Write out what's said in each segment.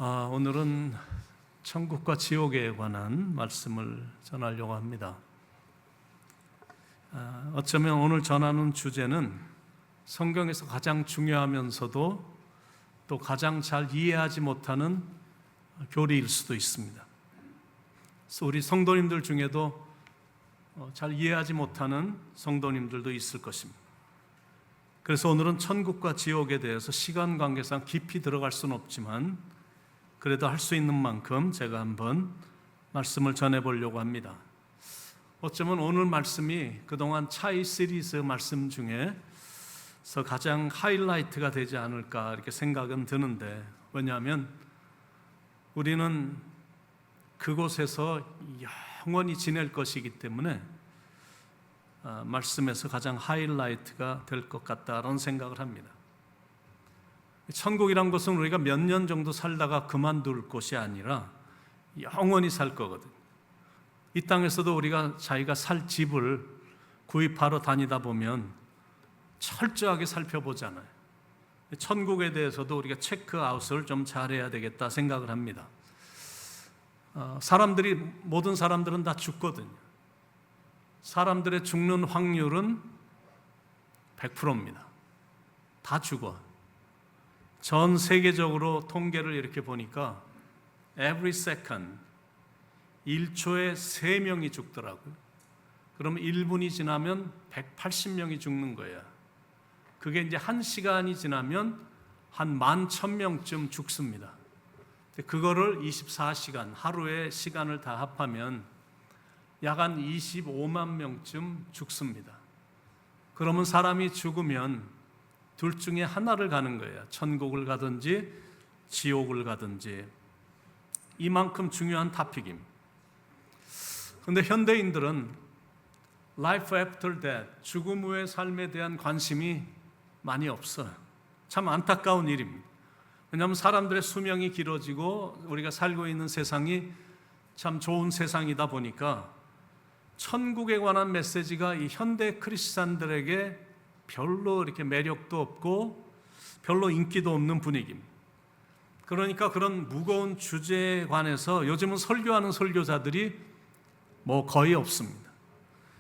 오늘은 천국과 지옥에 관한 말씀을 전하려고 합니다. 어쩌면 오늘 전하는 주제는 성경에서 가장 중요하면서도 또 가장 잘 이해하지 못하는 교리일 수도 있습니다. 그래서 우리 성도님들 중에도 잘 이해하지 못하는 성도님들도 있을 것입니다. 그래서 오늘은 천국과 지옥에 대해서 시간 관계상 깊이 들어갈 수는 없지만 그래도 할 수 있는 만큼 제가 한번 말씀을 전해보려고 합니다. 어쩌면 오늘 말씀이 그동안 차이 시리즈 말씀 중에서 가장 하이라이트가 되지 않을까 이렇게 생각은 드는데, 왜냐하면 우리는 그곳에서 영원히 지낼 것이기 때문에 말씀에서 가장 하이라이트가 될 것 같다는 생각을 합니다. 천국이란 것은 우리가 몇 년 정도 살다가 그만둘 곳이 아니라 영원히 살 거거든요. 이 땅에서도 우리가 자기가 살 집을 구입하러 다니다 보면 철저하게 살펴보잖아요. 천국에 대해서도 우리가 체크아웃을 좀 잘해야 되겠다 생각을 합니다. 모든 사람들은 다 죽거든요. 사람들의 죽는 확률은 100%입니다. 다 죽어. 전 세계적으로 통계를 이렇게 보니까 every second 1초에 3명이 죽더라고요. 그러면 1분이 지나면 180명이 죽는 거예요. 그게 이제 1시간이 지나면 한 11,000명쯤 죽습니다. 그거를 24시간 하루의 시간을 다 합하면 약 한 25만 명쯤 죽습니다. 그러면 사람이 죽으면 둘 중에 하나를 가는 거예요. 천국을 가든지 지옥을 가든지. 이만큼 중요한 토픽입니다. 그런데 현대인들은 life after death, 죽음 후의 삶에 대한 관심이 많이 없어요. 참 안타까운 일입니다. 왜냐하면 사람들의 수명이 길어지고 우리가 살고 있는 세상이 참 좋은 세상이다 보니까 천국에 관한 메시지가 이 현대 크리스찬들에게 별로 이렇게 매력도 없고 별로 인기도 없는 분위기입니다. 그러니까 그런 무거운 주제에 관해서 요즘은 설교하는 설교자들이 거의 없습니다.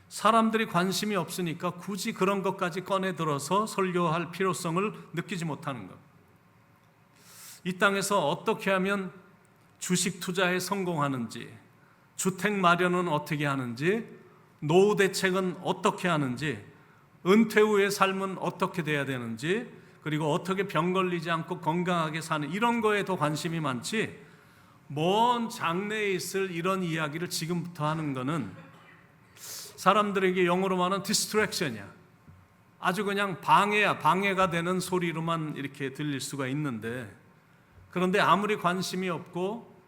사람들이 관심이 없으니까 굳이 그런 것까지 꺼내 들어서 설교할 필요성을 느끼지 못하는 것. 이 땅에서 어떻게 하면 주식 투자에 성공하는지, 주택 마련은 어떻게 하는지, 노후 대책은 어떻게 하는지, 은퇴 후의 삶은 어떻게 돼야 되는지, 그리고 어떻게 병 걸리지 않고 건강하게 사는 이런 거에 더 관심이 많지, 먼 장래에 있을 이런 이야기를 지금부터 하는 거는 사람들에게 영어로 말하는 디스트랙션이야. 아주 그냥 방해가 되는 소리로만 이렇게 들릴 수가 있는데, 그런데 아무리 관심이 없고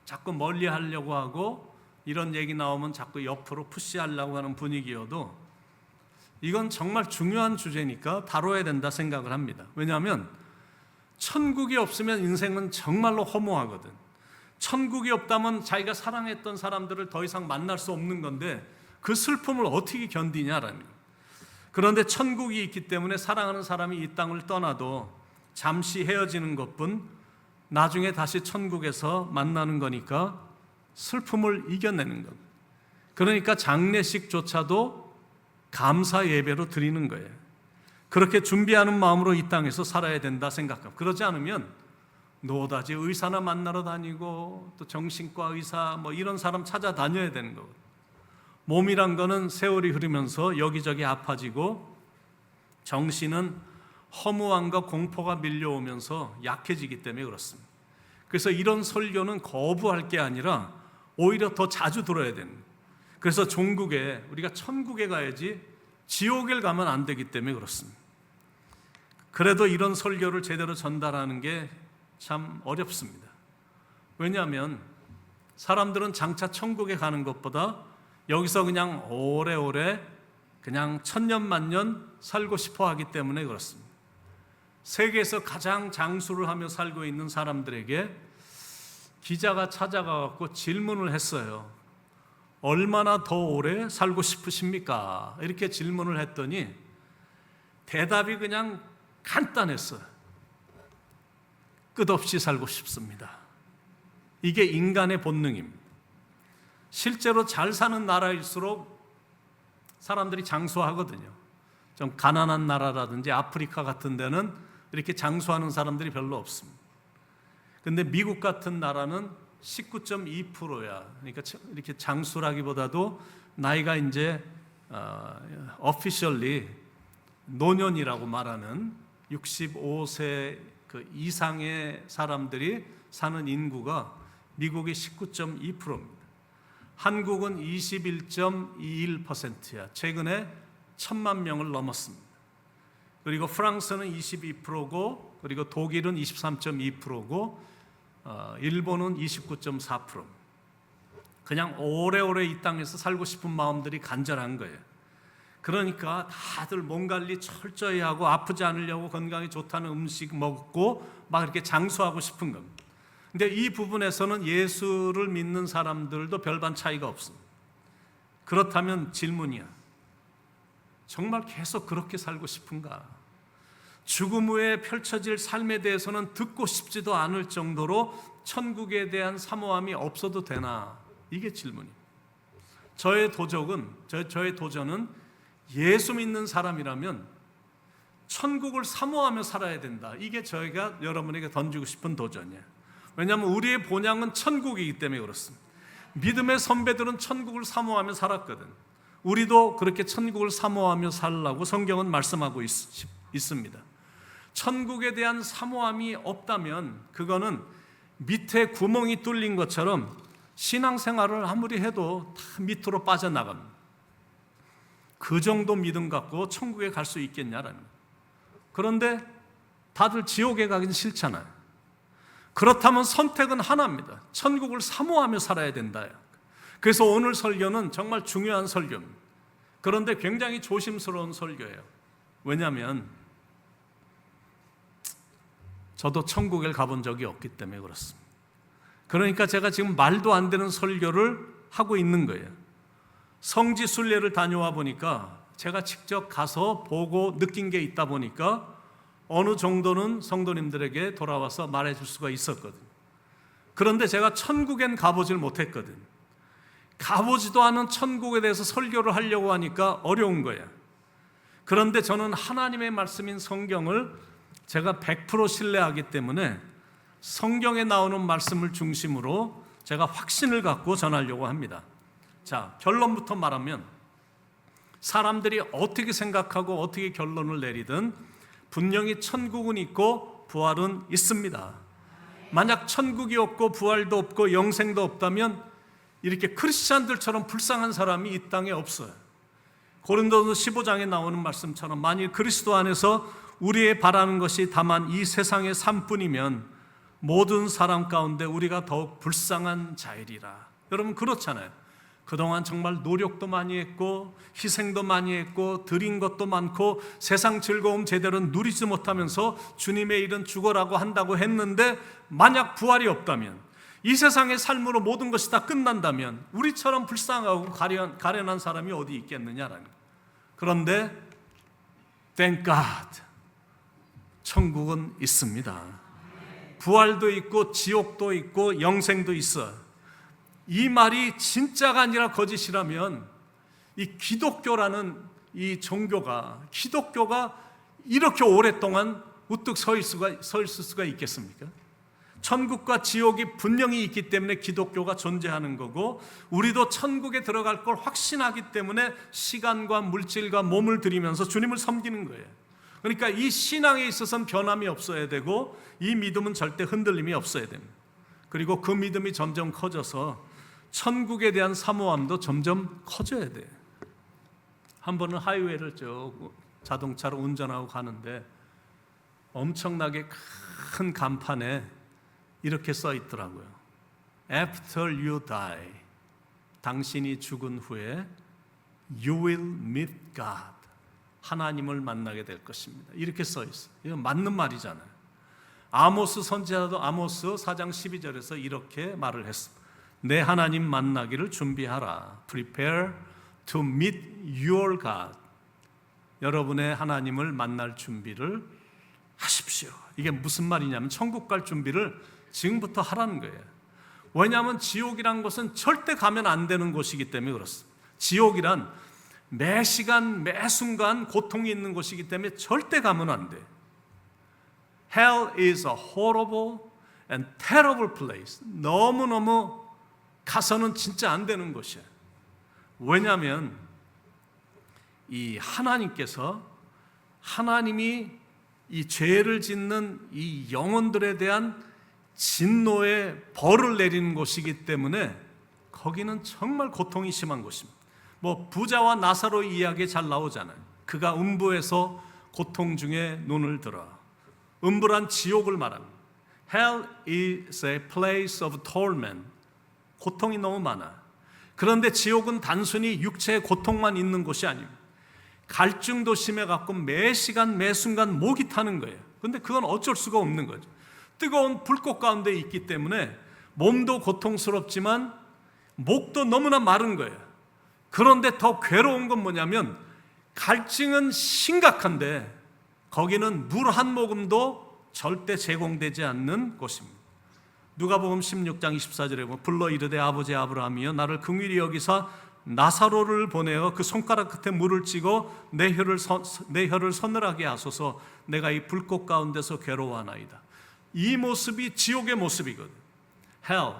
자꾸 멀리 하려고 하고 이런 얘기 나오면 자꾸 옆으로 푸시하려고 하는 분위기여도 이건 정말 중요한 주제니까 다뤄야 된다 생각을 합니다. 왜냐하면 천국이 없으면 인생은 정말로 허무하거든. 천국이 없다면 자기가 사랑했던 사람들을 더 이상 만날 수 없는 건데 그 슬픔을 어떻게 견디냐라는 거예요. 그런데 천국이 있기 때문에 사랑하는 사람이 이 땅을 떠나도 잠시 헤어지는 것뿐 나중에 다시 천국에서 만나는 거니까 슬픔을 이겨내는 것. 그러니까 장례식조차도 감사 예배로 드리는 거예요. 그렇게 준비하는 마음으로 이 땅에서 살아야 된다 생각합니다. 그러지 않으면 노다지 의사나 만나러 다니고 또 정신과 의사 이런 사람 찾아다녀야 되는 거거든요. 몸이란 거는 세월이 흐르면서 여기저기 아파지고 정신은 허무함과 공포가 밀려오면서 약해지기 때문에 그렇습니다. 그래서 이런 설교는 거부할 게 아니라 오히려 더 자주 들어야 되는 거예요. 그래서 종국에 우리가 천국에 가야지 지옥에 가면 안 되기 때문에 그렇습니다. 그래도 이런 설교를 제대로 전달하는 게 참 어렵습니다. 왜냐하면 사람들은 장차 천국에 가는 것보다 여기서 그냥 오래오래 그냥 천년만년 살고 싶어 하기 때문에 그렇습니다. 세계에서 가장 장수를 하며 살고 있는 사람들에게 기자가 찾아가서 질문을 했어요. 얼마나 더 오래 살고 싶으십니까? 이렇게 질문을 했더니 대답이 그냥 간단했어요. 끝없이 살고 싶습니다. 이게 인간의 본능입니다. 실제로 잘 사는 나라일수록 사람들이 장수하거든요. 좀 가난한 나라라든지 아프리카 같은 데는 이렇게 장수하는 사람들이 별로 없습니다. 근데 미국 같은 나라는 19.2%야. 그러니까 이렇게 장수라기보다도 나이가 이제 officially 노년이라고 말하는 65세 그 이상의 사람들이 사는 인구가 미국이 19.2%입니다. 한국은 21.21%야. 최근에 1,000만 명을 넘었습니다. 그리고 프랑스는 22%고, 그리고 독일은 23.2%고, 일본은 29.4%. 그냥 오래오래 이 땅에서 살고 싶은 마음들이 간절한 거예요. 그러니까 다들 몸 관리 철저히 하고 아프지 않으려고 건강에 좋다는 음식 먹고 막 이렇게 장수하고 싶은 겁니다. 근데 이 부분에서는 예수를 믿는 사람들도 별반 차이가 없습니다. 그렇다면 질문이야. 정말 계속 그렇게 살고 싶은가? 죽음 후에 펼쳐질 삶에 대해서는 듣고 싶지도 않을 정도로 천국에 대한 사모함이 없어도 되나? 이게 질문입니다. 저의 도전은 예수 믿는 사람이라면 천국을 사모하며 살아야 된다. 이게 저희가 여러분에게 던지고 싶은 도전이에요. 왜냐하면 우리의 본향은 천국이기 때문에 그렇습니다. 믿음의 선배들은 천국을 사모하며 살았거든. 우리도 그렇게 천국을 사모하며 살라고 성경은 말씀하고 있습니다. 천국에 대한 사모함이 없다면 그거는 밑에 구멍이 뚫린 것처럼 신앙생활을 아무리 해도 다 밑으로 빠져나갑니다. 그 정도 믿음 갖고 천국에 갈 수 있겠냐라는 거예요. 그런데 다들 지옥에 가긴 싫잖아요. 그렇다면 선택은 하나입니다. 천국을 사모하며 살아야 된다. 그래서 오늘 설교는 정말 중요한 설교입니다. 그런데 굉장히 조심스러운 설교예요. 왜냐하면 저도 천국에 가본 적이 없기 때문에 그렇습니다. 그러니까 제가 지금 말도 안 되는 설교를 하고 있는 거예요. 성지 순례를 다녀와 보니까 제가 직접 가서 보고 느낀 게 있다 보니까 어느 정도는 성도님들에게 돌아와서 말해줄 수가 있었거든요. 그런데 제가 천국엔 가보질 못했거든요. 가보지도 않은 천국에 대해서 설교를 하려고 하니까 어려운 거예요. 그런데 저는 하나님의 말씀인 성경을 제가 100% 신뢰하기 때문에 성경에 나오는 말씀을 중심으로 제가 확신을 갖고 전하려고 합니다. 자, 결론부터 말하면 사람들이 어떻게 생각하고 어떻게 결론을 내리든 분명히 천국은 있고 부활은 있습니다. 만약 천국이 없고 부활도 없고 영생도 없다면 이렇게 크리스찬들처럼 불쌍한 사람이 이 땅에 없어요. 고린도서 15장에 나오는 말씀처럼 만일 그리스도 안에서 우리의 바라는 것이 다만 이 세상의 삶뿐이면 모든 사람 가운데 우리가 더욱 불쌍한 자이리라. 여러분 그렇잖아요. 그동안 정말 노력도 많이 했고 희생도 많이 했고 드린 것도 많고 세상 즐거움 제대로 누리지 못하면서 주님의 일은 죽어라고 한다고 했는데 만약 부활이 없다면 이 세상의 삶으로 모든 것이 다 끝난다면 우리처럼 불쌍하고 가련한 사람이 어디 있겠느냐라는 거예요. 그런데 Thank God 천국은 있습니다. 부활도 있고 지옥도 있고 영생도 있어요. 이 말이 진짜가 아니라 거짓이라면 이 기독교라는 이 종교가 기독교가 이렇게 오랫동안 우뚝 서 있을 수가 있겠습니까? 천국과 지옥이 분명히 있기 때문에 기독교가 존재하는 거고 우리도 천국에 들어갈 걸 확신하기 때문에 시간과 물질과 몸을 들이면서 주님을 섬기는 거예요. 그러니까 이 신앙에 있어서는 변함이 없어야 되고 이 믿음은 절대 흔들림이 없어야 됩니다. 그리고 그 믿음이 점점 커져서 천국에 대한 사모함도 점점 커져야 돼요. 한 번은 하이웨이를 쭉 자동차로 운전하고 가는데 엄청나게 큰 간판에 이렇게 써 있더라고요. After you die, 당신이 죽은 후에 You will meet God. 하나님을 만나게 될 것입니다. 이렇게 써 있어요. 이건 맞는 말이잖아요. 아모스 선지자도 아모스 4장 12절에서 이렇게 말을 했습니다. 내 하나님 만나기를 준비하라. Prepare to meet your God. 여러분의 하나님을 만날 준비를 하십시오. 이게 무슨 말이냐면 천국 갈 준비를 지금부터 하라는 거예요. 왜냐하면 지옥이란 것은 절대 가면 안 되는 곳이기 때문에 그렇습니다. 지옥이란 매 시간 매 순간 고통이 있는 곳이기 때문에 절대 가면 안 돼. Hell is a horrible and terrible place. 너무너무 가서는 진짜 안 되는 곳이야. 왜냐하면 이 하나님이 이 죄를 짓는 이 영혼들에 대한 진노의 벌을 내리는 곳이기 때문에 거기는 정말 고통이 심한 곳입니다. 뭐 부자와 나사로 이야기 잘 나오잖아요. 그가 음부에서 고통 중에 눈을 들어. 음부란 지옥을 말합니다. Hell is a place of torment. 고통이 너무 많아. 그런데 지옥은 단순히 육체의 고통만 있는 곳이 아닙니다. 갈증도 심해갖고 매 시간 매 순간 목이 타는 거예요. 근데 그건 어쩔 수가 없는 거죠. 뜨거운 불꽃 가운데 있기 때문에 몸도 고통스럽지만 목도 너무나 마른 거예요. 그런데 더 괴로운 건 뭐냐면 갈증은 심각한데 거기는 물 한 모금도 절대 제공되지 않는 곳입니다. 누가복음 16장 24절에 보면 불러 이르되 아버지 아브라함이여 나를 긍휼히 여기사 나사로를 보내어 그 손가락 끝에 물을 찌고 내 혀를 서늘하게 하소서 내가 이 불꽃 가운데서 괴로워하나이다. 이 모습이 지옥의 모습이거든. Hell,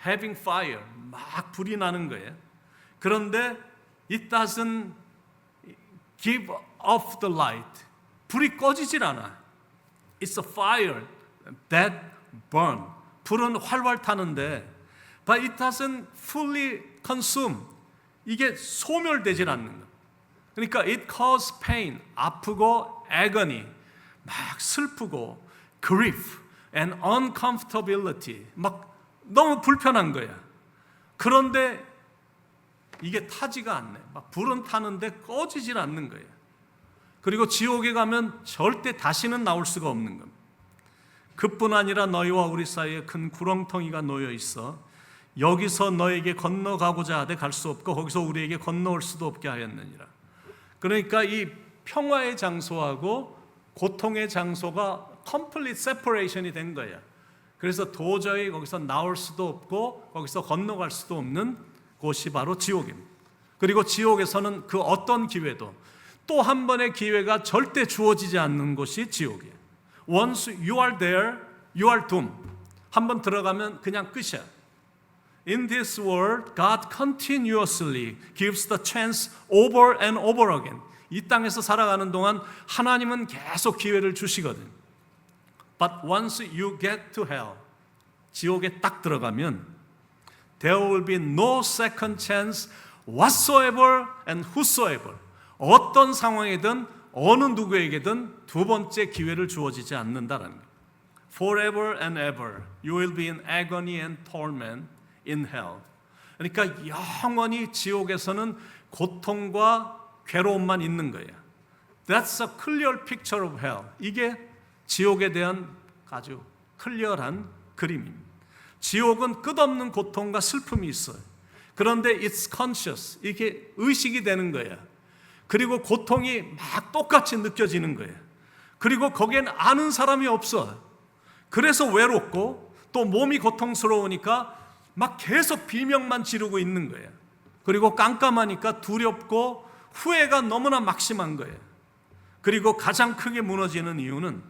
having fire, 막 불이 나는 거예요. 그런데 it doesn't give off the light. 불이 꺼지질 않아. It's a fire that burn. 불은 활활 타는데 but it doesn't fully consume. 이게 소멸되질 않는 거예요. 그러니까 it causes pain, 아프고 agony, 막 슬프고 grief and uncomfortability, 막 너무 불편한 거야. 그런데 이게 타지가 않네. 막 불은 타는데 꺼지질 않는 거예요. 그리고 지옥에 가면 절대 다시는 나올 수가 없는 겁니다. 그뿐 아니라 너희와 우리 사이에 큰 구렁텅이가 놓여 있어 여기서 너에게 건너가고자 하되 갈 수 없고 거기서 우리에게 건너올 수도 없게 하였느니라. 그러니까 이 평화의 장소하고 고통의 장소가 complete separation이 된 거야. 그래서 도저히 거기서 나올 수도 없고 거기서 건너갈 수도 없는 곳이 바로 지옥입니다. 그리고 지옥에서는 그 어떤 기회도 또 한 번의 기회가 절대 주어지지 않는 곳이 지옥이에요. Once you are there, you are doomed. 한번 들어가면 그냥 끝이야. In this world, God continuously gives the chance over and over again. 이 땅에서 살아가는 동안 하나님은 계속 기회를 주시거든. But once you get to hell, 지옥에 딱 들어가면 there will be no second chance whatsoever and whosoever. 어떤 상황이든 어느 누구에게든 두 번째 기회를 주어지지 않는다라는 거예요. Forever and ever, you will be in agony and torment in hell. 그러니까 영원히 지옥에서는 고통과 괴로움만 있는 거예요. That's a clear picture of hell. 이게 지옥에 대한 아주 클리어한 그림입니다. 지옥은 끝없는 고통과 슬픔이 있어요. 그런데 it's conscious. 이게 의식이 되는 거예요. 그리고 고통이 막 똑같이 느껴지는 거예요. 그리고 거기엔 아는 사람이 없어. 그래서 외롭고 또 몸이 고통스러우니까 막 계속 비명만 지르고 있는 거예요. 그리고 깜깜하니까 두렵고 후회가 너무나 막심한 거예요. 그리고 가장 크게 무너지는 이유는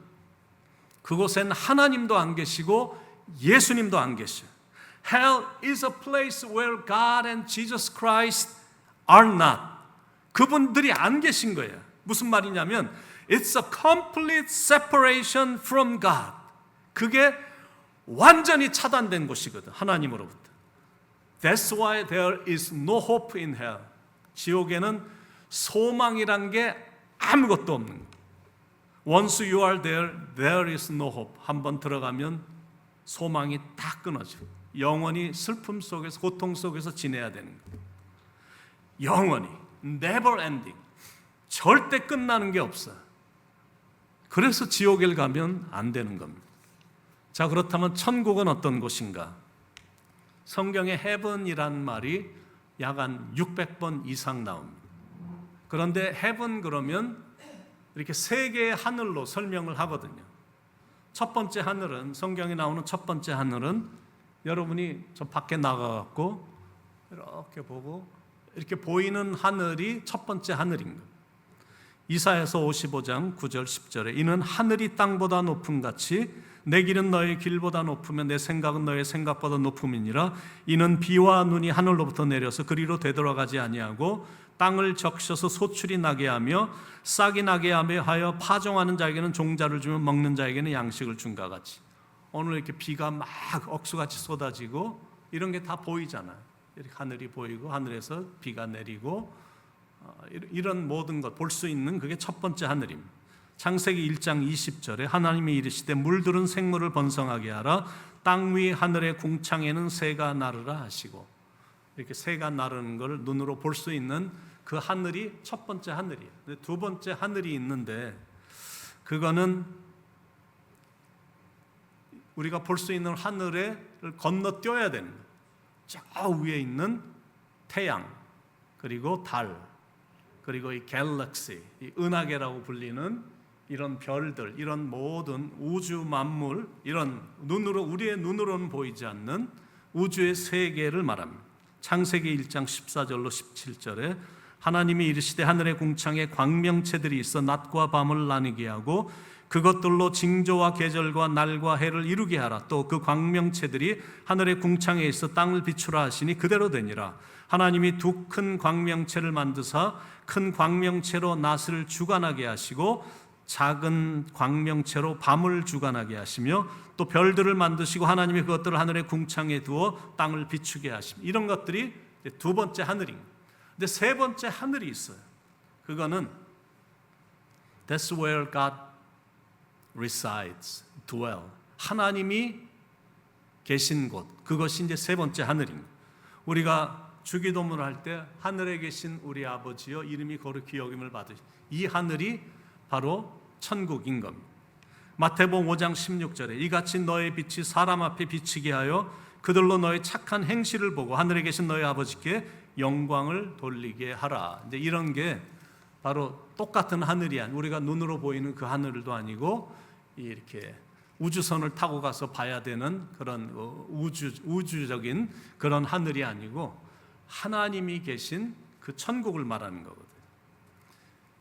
그곳엔 하나님도 안 계시고 예수님도 안 계셔요. Hell is a place where God and Jesus Christ are not. 그분들이 안 계신 거예요. 무슨 말이냐면 It's a complete separation from God. 그게 완전히 차단된 곳이거든. 하나님으로부터. That's why there is no hope in hell. 지옥에는 소망이란 게 아무것도 없는 거예요. Once you are there, there is no hope. 한번 들어가면 소망이 다 끊어져. 영원히 슬픔 속에서 고통 속에서 지내야 되는 거예요. 영원히 never ending. 절대 끝나는 게 없어. 그래서 지옥에 가면 안 되는 겁니다. 자, 그렇다면 천국은 어떤 곳인가? 성경에 heaven이란 말이 약 한 600번 이상 나옵니다. 그런데 heaven 그러면 이렇게 세 개의 하늘로 설명을 하거든요. 첫 번째 하늘은, 성경에 나오는 첫 번째 하늘은 여러분이 저 밖에 나가갖고 이렇게 보고 이렇게 보이는 하늘이 첫 번째 하늘인 거예요. 이사야서 55장 9절 10절에 이는 하늘이 땅보다 높음 같이 내 길은 너의 길보다 높으며 내 생각은 너의 생각보다 높음이니라. 이는 비와 눈이 하늘로부터 내려서 그리로 되돌아가지 아니하고 땅을 적셔서 소출이 나게 하며 싹이 나게 하여 파종하는 자에게는 종자를 주며 먹는 자에게는 양식을 준과 같이. 오늘 이렇게 비가 막 억수같이 쏟아지고 이런 게 다 보이잖아요. 이렇게 하늘이 보이고 하늘에서 비가 내리고 이런 모든 것 볼 수 있는 그게 첫 번째 하늘입니다. 창세기 1장 20절에 하나님이 이르시되 물들은 생물을 번성하게 하라. 땅 위 하늘의 궁창에는 새가 나르라 하시고, 이렇게 새가 나르는 걸 눈으로 볼 수 있는 그 하늘이 첫 번째 하늘이에요. 두 번째 하늘이 있는데 그거는 우리가 볼 수 있는 하늘을 건너뛰어야 되는 거예요. 저 위에 있는 태양, 그리고 달, 그리고 이 갤럭시, 이 은하계라고 불리는 이런 별들, 이런 모든 우주 만물, 이런 우리의 눈으로는 보이지 않는 우주의 세계를 말합니다. 창세기 1장 14절로 17절에 하나님이 이르시되 하늘의 궁창에 광명체들이 있어 낮과 밤을 나누게 하고 그것들로 징조와 계절과 날과 해를 이루게 하라. 또 그 광명체들이 하늘의 궁창에 있어 땅을 비추라 하시니 그대로 되니라. 하나님이 두 큰 광명체를 만드사 큰 광명체로 낮을 주관하게 하시고 작은 광명체로 밤을 주관하게 하시며 또 별들을 만드시고 하나님이 그것들을 하늘의 궁창에 두어 땅을 비추게 하시며, 이런 것들이 두 번째 하늘입니다. 근데 세 번째 하늘이 있어요. 그거는 That's where God resides, dwell. 하나님이 계신 곳, 그것이 이제 세 번째 하늘입니다. 우리가 주기도문을 할 때 하늘에 계신 우리 아버지여 이름이 거룩히 여김을 받으시, 이 하늘이 바로 천국인 겁니다. 마태복음 5장 16절에 이같이 너의 빛이 사람 앞에 비치게 하여 그들로 너의 착한 행실을 보고 하늘에 계신 너의 아버지께 영광을 돌리게 하라. 이제 이런 게 바로 똑같은 하늘이 아니고 우리가 눈으로 보이는 그 하늘도 아니고 이렇게 우주선을 타고 가서 봐야 되는 그런 우주적인 그런 하늘이 아니고 하나님이 계신 그 천국을 말하는 거거든요.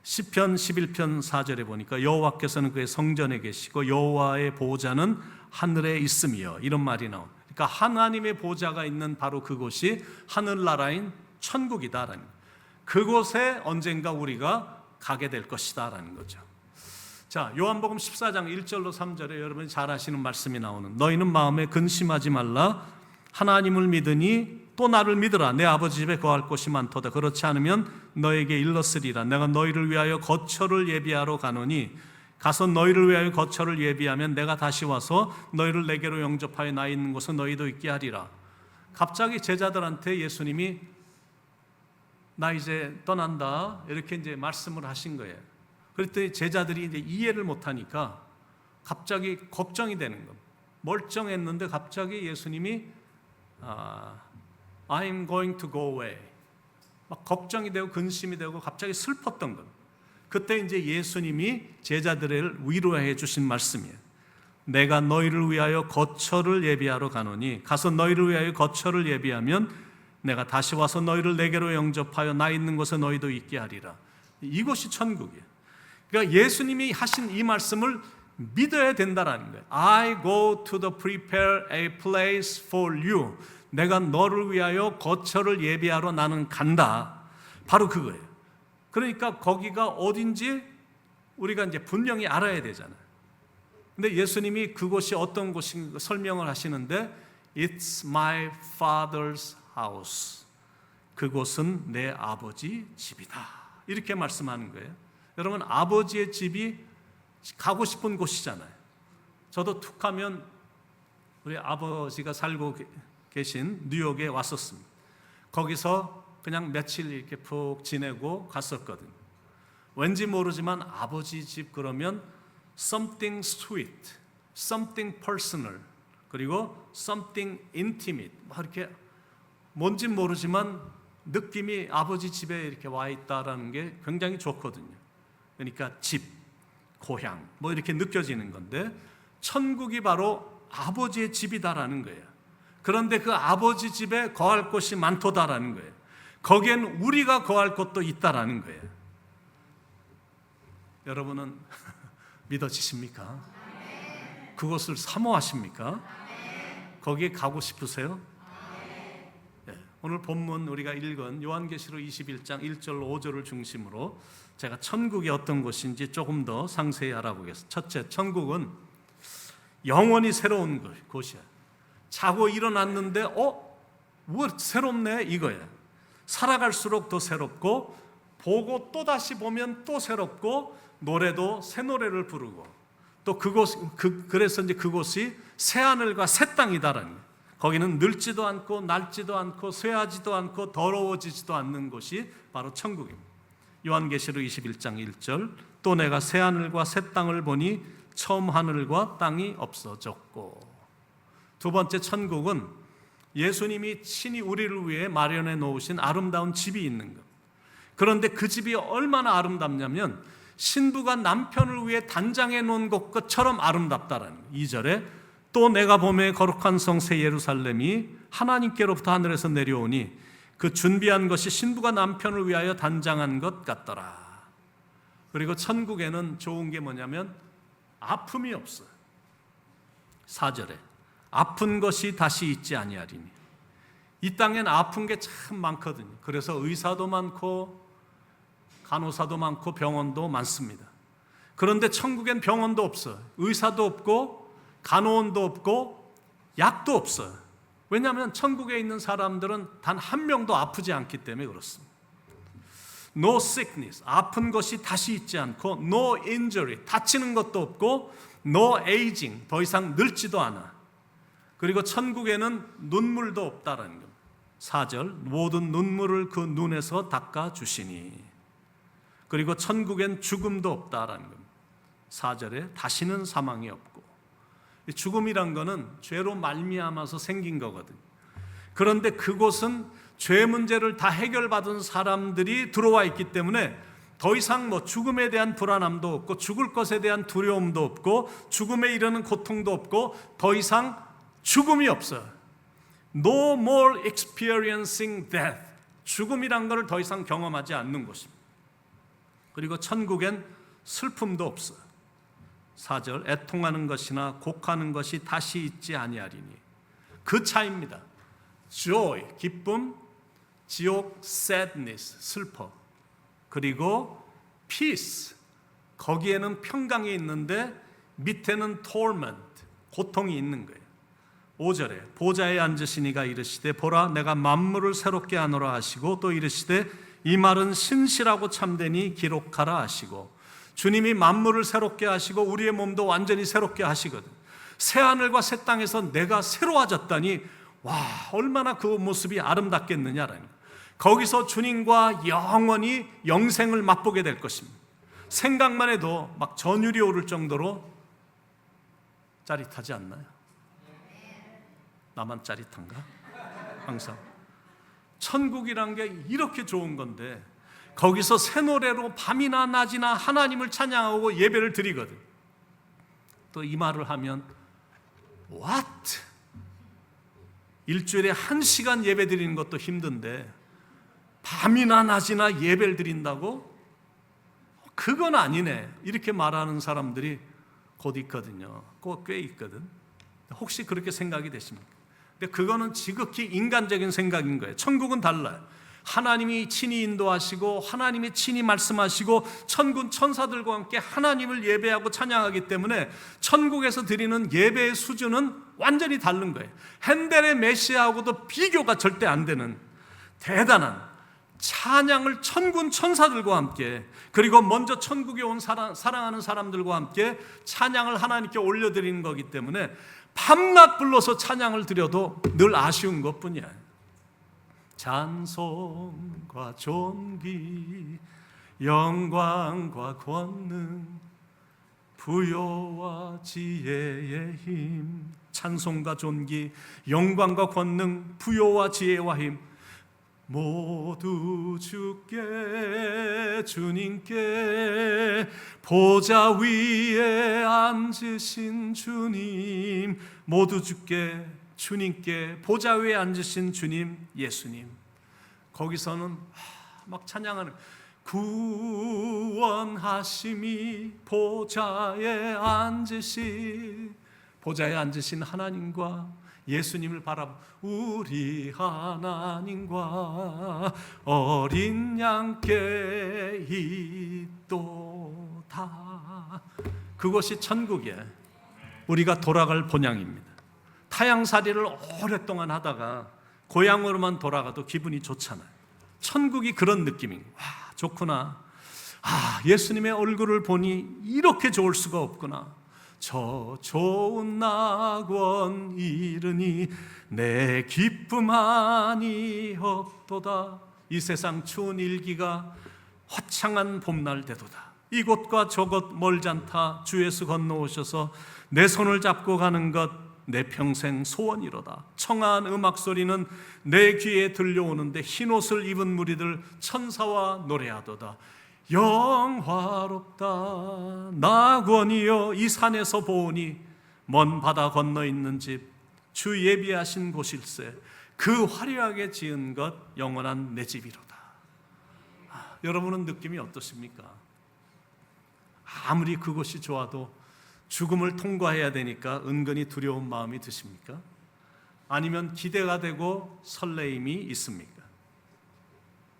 시편 11편 4절에 보니까 여호와께서는 그의 성전에 계시고 여호와의 보좌는 하늘에 있으며, 이런 말이 나옵니다. 그러니까 하나님의 보좌가 있는 바로 그곳이 하늘나라인 천국이다라는 거예요. 그곳에 언젠가 우리가 가게 될 것이다라는 거죠. 자, 요한복음 14장 1절로 3절에 여러분이 잘 아시는 말씀이 나오는 너희는 마음에 근심하지 말라. 하나님을 믿으니 또 나를 믿으라. 내 아버지 집에 거할 곳이 많도다. 그렇지 않으면 너에게 일렀으리라. 내가 너희를 위하여 거처를 예비하러 가노니 가서 너희를 위하여 거처를 예비하면 내가 다시 와서 너희를 내게로 영접하여 나 있는 곳에 너희도 있게 하리라. 갑자기 제자들한테 예수님이 나 이제 떠난다 이렇게 이제 말씀을 하신 거예요. 그랬더니 제자들이 이제 이해를 못하니까 갑자기 걱정이 되는 겁니다. 멀쩡했는데 갑자기 예수님이 I'm going to go away. 막 걱정이 되고 근심이 되고 갑자기 슬펐던 것. 그때 이제 예수님이 제자들을 위로해 주신 말씀이에요. 내가 너희를 위하여 거처를 예비하러 가노니 가서 너희를 위하여 거처를 예비하면 내가 다시 와서 너희를 내게로 영접하여 나 있는 곳에 너희도 있게 하리라. 이곳이 천국이에요. 그러니까 예수님이 하신 이 말씀을 믿어야 된다라는 거예요. I go to the prepare a place for you. 내가 너를 위하여 거처를 예비하러 나는 간다. 바로 그거예요. 그러니까 거기가 어딘지 우리가 이제 분명히 알아야 되잖아요. 근데 예수님이 그곳이 어떤 곳인가 설명을 하시는데 It's my father's house. 그곳은 내 아버지 집이다. 이렇게 말씀하는 거예요. 여러분, 아버지의 집이 가고 싶은 곳이잖아요. 저도 툭 하면 우리 아버지가 살고 계신 뉴욕에 왔었습니다. 거기서 그냥 며칠 이렇게 푹 지내고 갔었거든요. 왠지 모르지만 아버지 집 그러면 something sweet, something personal, 그리고 something intimate, 막 이렇게 뭔지 모르지만 느낌이 아버지 집에 이렇게 와 있다라는 게 굉장히 좋거든요. 그러니까 집, 고향 뭐 이렇게 느껴지는 건데 천국이 바로 아버지의 집이다라는 거예요. 그런데 그 아버지 집에 거할 곳이 많도다라는 거예요. 거기엔 우리가 거할 곳도 있다라는 거예요. 여러분은 믿어지십니까? 그곳을 사모하십니까? 거기에 가고 싶으세요? 네, 오늘 본문 우리가 읽은 요한계시록 21장 1절 5절을 중심으로 제가 천국이 어떤 곳인지 조금 더 상세히 알아보겠습니다. 첫째, 천국은 영원히 새로운 곳이야. 자고 일어났는데 뭐 새롭네 이거야. 살아갈수록 더 새롭고, 보고 또 다시 보면 또 새롭고, 노래도 새 노래를 부르고, 또 그래서 이제 그곳이 새 하늘과 새 땅이다라는 거예요. 거기는 늙지도 않고 낡지도 않고 쇠하지도 않고 더러워지지도 않는 곳이 바로 천국입니다. 요한계시록 21장 1절, 또 내가 새 하늘과 새 땅을 보니 처음 하늘과 땅이 없어졌고. 두 번째, 천국은 예수님이 친히 우리를 위해 마련해 놓으신 아름다운 집이 있는 것. 그런데 그 집이 얼마나 아름답냐면 신부가 남편을 위해 단장해 놓은 것처럼 아름답다라는 거예요. 2절에 또 내가 보매 거룩한 성 새 예루살렘이 하나님께로부터 하늘에서 내려오니 그 준비한 것이 신부가 남편을 위하여 단장한 것 같더라. 그리고 천국에는 좋은 게 뭐냐면 아픔이 없어요. 4절에 아픈 것이 다시 있지 아니하리니. 이 땅엔 아픈 게 참 많거든요. 그래서 의사도 많고 간호사도 많고 병원도 많습니다. 그런데 천국엔 병원도 없어요. 의사도 없고 간호원도 없고 약도 없어요. 왜냐하면 천국에 있는 사람들은 단 한 명도 아프지 않기 때문에 그렇습니다. No sickness, 아픈 것이 다시 있지 않고, no injury, 다치는 것도 없고, no aging, 더 이상 늙지도 않아. 그리고 천국에는 눈물도 없다라는 겁니다. 4절, 모든 눈물을 그 눈에서 닦아주시니. 그리고 천국엔 죽음도 없다라는 겁니다. 4절에 다시는 사망이 없고. 죽음이란 거는 죄로 말미암아서 생긴 거거든요. 그런데 그곳은 죄 문제를 다 해결받은 사람들이 들어와 있기 때문에 더 이상 죽음에 대한 불안함도 없고, 죽을 것에 대한 두려움도 없고, 죽음에 이르는 고통도 없고, 더 이상 죽음이 없어요. No more experiencing death. 죽음이란 걸 더 이상 경험하지 않는 곳입니다. 그리고 천국엔 슬픔도 없어요. 4절, 애통하는 것이나 곡하는 것이 다시 있지 아니하리니. 그 차이입니다. joy, 기쁨, 지옥, sadness, 슬퍼. 그리고 peace, 거기에는 평강이 있는데 밑에는 torment, 고통이 있는 거예요. 5절에 보좌에 앉으시니가 이르시되 보라 내가 만물을 새롭게 하노라 하시고, 또 이르시되 이 말은 신실하고 참되니 기록하라 하시고. 주님이 만물을 새롭게 하시고 우리의 몸도 완전히 새롭게 하시거든. 새 하늘과 새 땅에서 내가 새로워졌다니, 와, 얼마나 그 모습이 아름답겠느냐라는 거예요. 거기서 주님과 영원히 영생을 맛보게 될 것입니다. 생각만 해도 막 전율이 오를 정도로 짜릿하지 않나요? 나만 짜릿한가? 항상 천국이란 게 이렇게 좋은 건데, 거기서 새 노래로 밤이나 낮이나 하나님을 찬양하고 예배를 드리거든. 또 이 말을 하면 What? 일주일에 1시간 예배 드리는 것도 힘든데 밤이나 낮이나 예배를 드린다고? 그건 아니네. 이렇게 말하는 사람들이 곧 있거든요. 꽤 있거든. 혹시 그렇게 생각이 되십니까? 근데 그거는 지극히 인간적인 생각인 거예요. 천국은 달라요. 하나님이 친히 인도하시고 하나님이 친히 말씀하시고 천군 천사들과 함께 하나님을 예배하고 찬양하기 때문에 천국에서 드리는 예배의 수준은 완전히 다른 거예요. 핸델의 메시아하고도 비교가 절대 안 되는 대단한 찬양을 천군 천사들과 함께, 그리고 먼저 천국에 온 사랑하는 사람들과 함께 찬양을 하나님께 올려드리는 거기 때문에 밤낮 불러서 찬양을 드려도 늘 아쉬운 것뿐이야. 찬송과 존귀 영광과 권능 부요와 지혜의 힘. 찬송과 존귀 영광과 권능 부요와 지혜와 힘 모두 주께, 주님께, 보좌 위에 앉으신 주님, 모두 주께 주님께 보좌 위에 앉으신 주님 예수님, 거기서는 막 찬양하는 구원하심이 보좌에 앉으신 하나님과 예수님을 바라보고 우리 하나님과 어린 양께 있도다. 그것이 천국에 우리가 돌아갈 본향입니다. 타향살이를 오랫동안 하다가 고향으로만 돌아가도 기분이 좋잖아요. 천국이 그런 느낌인 거예요. 와, 좋구나. 예수님의 얼굴을 보니 이렇게 좋을 수가 없구나. 저 좋은 낙원 이르니 내 기쁨 아니었도다. 이 세상 추운 일기가 화창한 봄날 되도다. 이곳과 저곳 멀잖다. 주 예수 건너오셔서 내 손을 잡고 가는 것 내 평생 소원이로다. 청아한 음악 소리는 내 귀에 들려오는데 흰옷을 입은 무리들 천사와 노래하도다. 영화롭다 낙원이여 이 산에서 보오니 먼 바다 건너 있는 집 주 예비하신 곳일세. 그 화려하게 지은 것 영원한 내 집이로다. 여러분은 느낌이 어떠십니까? 아무리 그곳이 좋아도 죽음을 통과해야 되니까 은근히 두려운 마음이 드십니까? 아니면 기대가 되고 설레임이 있습니까?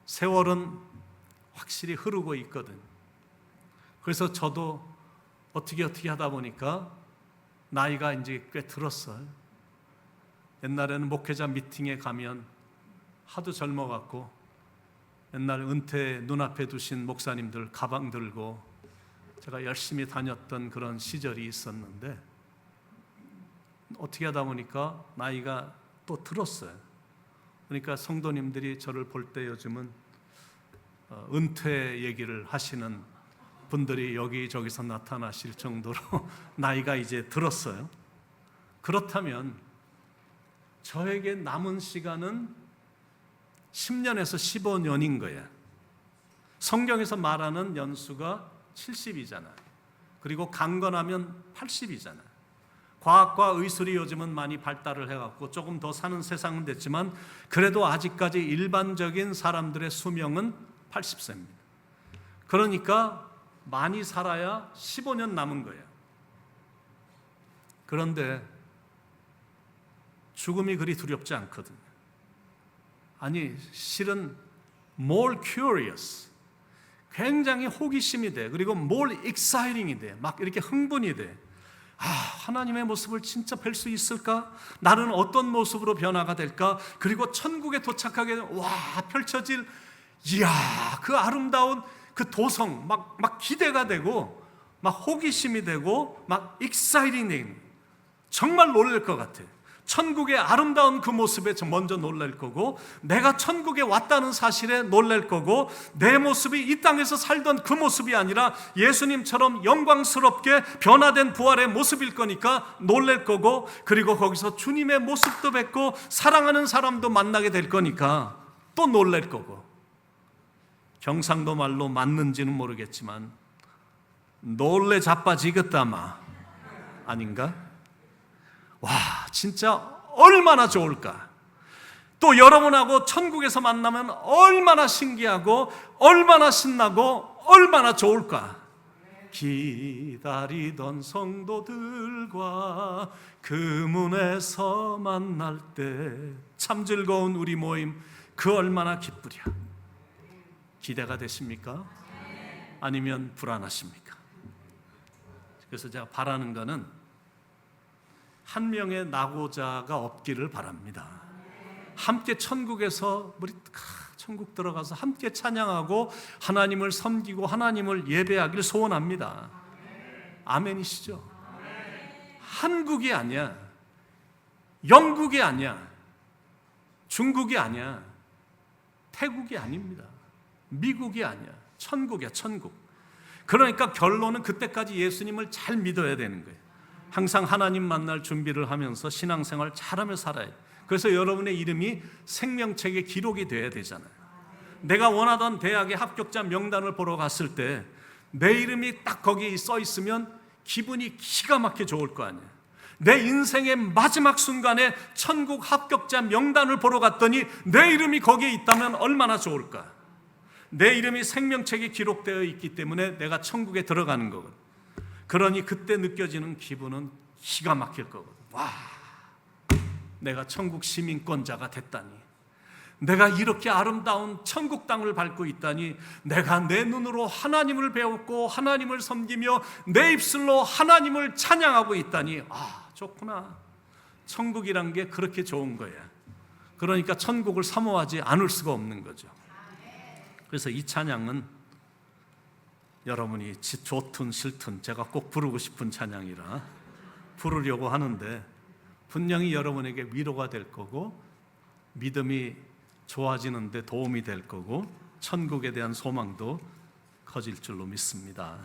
세월은 확실히 흐르고 있거든. 그래서 저도 어떻게 하다 보니까 나이가 이제 꽤 들었어요. 옛날에는 목회자 미팅에 가면 하도 젊어갖고 옛날 은퇴 눈앞에 두신 목사님들 가방 들고 제가 열심히 다녔던 그런 시절이 있었는데 어떻게 하다 보니까 나이가 또 들었어요. 그러니까 성도님들이 저를 볼 때 요즘은 은퇴 얘기를 하시는 분들이 여기저기서 나타나실 정도로 나이가 이제 들었어요. 그렇다면 저에게 남은 시간은 10년에서 15년인 거야. 성경에서 말하는 연수가 70이잖아요. 그리고 강건하면 80이잖아요. 과학과 의술이 요즘은 많이 발달을 해갖고 조금 더 사는 세상은 됐지만 그래도 아직까지 일반적인 사람들의 수명은 80세입니다. 그러니까 많이 살아야 15년 남은 거예요. 그런데 죽음이 그리 두렵지 않거든요. 아니, 실은 more curious, 굉장히 호기심이 돼. 그리고 more exciting이 돼. 막 이렇게 흥분이 돼. 하나님의 모습을 진짜 뵐 수 있을까? 나는 어떤 모습으로 변화가 될까? 그리고 천국에 도착하게 펼쳐질 이야, 그 아름다운 그 도성 막 기대가 되고 막 호기심이 되고 막 exciting, 정말 놀랄 것 같아. 천국의 아름다운 그 모습에 먼저 놀랄 거고, 내가 천국에 왔다는 사실에 놀랄 거고, 내 모습이 이 땅에서 살던 그 모습이 아니라 예수님처럼 영광스럽게 변화된 부활의 모습일 거니까 놀랄 거고, 그리고 거기서 주님의 모습도 뵙고 사랑하는 사람도 만나게 될 거니까 또 놀랄 거고. 경상도 말로 맞는지는 모르겠지만 놀래 자빠지겠다마 아닌가? 와, 진짜 얼마나 좋을까? 또 여러분하고 천국에서 만나면 얼마나 신기하고 얼마나 신나고 얼마나 좋을까? 기다리던 성도들과 그 문에서 만날 때 참 즐거운 우리 모임, 그 얼마나 기쁘랴. 기대가 되십니까? 아니면 불안하십니까? 그래서 제가 바라는 거는 한 명의 낙오자가 없기를 바랍니다. 함께 천국에서 우리 천국 들어가서 함께 찬양하고 하나님을 섬기고 하나님을 예배하기를 소원합니다. 아멘이시죠? 한국이 아니야, 영국이 아니야, 중국이 아니야, 태국이 아닙니다. 미국이 아니야, 천국이야, 천국. 그러니까 결론은 그때까지 예수님을 잘 믿어야 되는 거예요. 항상 하나님 만날 준비를 하면서 신앙생활 잘하며 살아야 돼요. 그래서 여러분의 이름이 생명책에 기록이 돼야 되잖아요. 내가 원하던 대학의 합격자 명단을 보러 갔을 때 내 이름이 딱 거기 써 있으면 기분이 기가 막히게 좋을 거 아니에요. 내 인생의 마지막 순간에 천국 합격자 명단을 보러 갔더니 내 이름이 거기에 있다면 얼마나 좋을까? 내 이름이 생명책에 기록되어 있기 때문에 내가 천국에 들어가는 거거든. 그러니 그때 느껴지는 기분은 기가 막힐 거거든. 와, 내가 천국 시민권자가 됐다니, 내가 이렇게 아름다운 천국 땅을 밟고 있다니, 내가 내 눈으로 하나님을 배웠고 하나님을 섬기며 내 입술로 하나님을 찬양하고 있다니, 아, 좋구나. 천국이란 게 그렇게 좋은 거야. 그러니까 천국을 사모하지 않을 수가 없는 거죠. 그래서 이 찬양은 여러분이 좋든 싫든 제가 꼭 부르고 싶은 찬양이라 부르려고 하는데, 분명히 여러분에게 위로가 될 거고 믿음이 좋아지는 데 도움이 될 거고 천국에 대한 소망도 커질 줄로 믿습니다.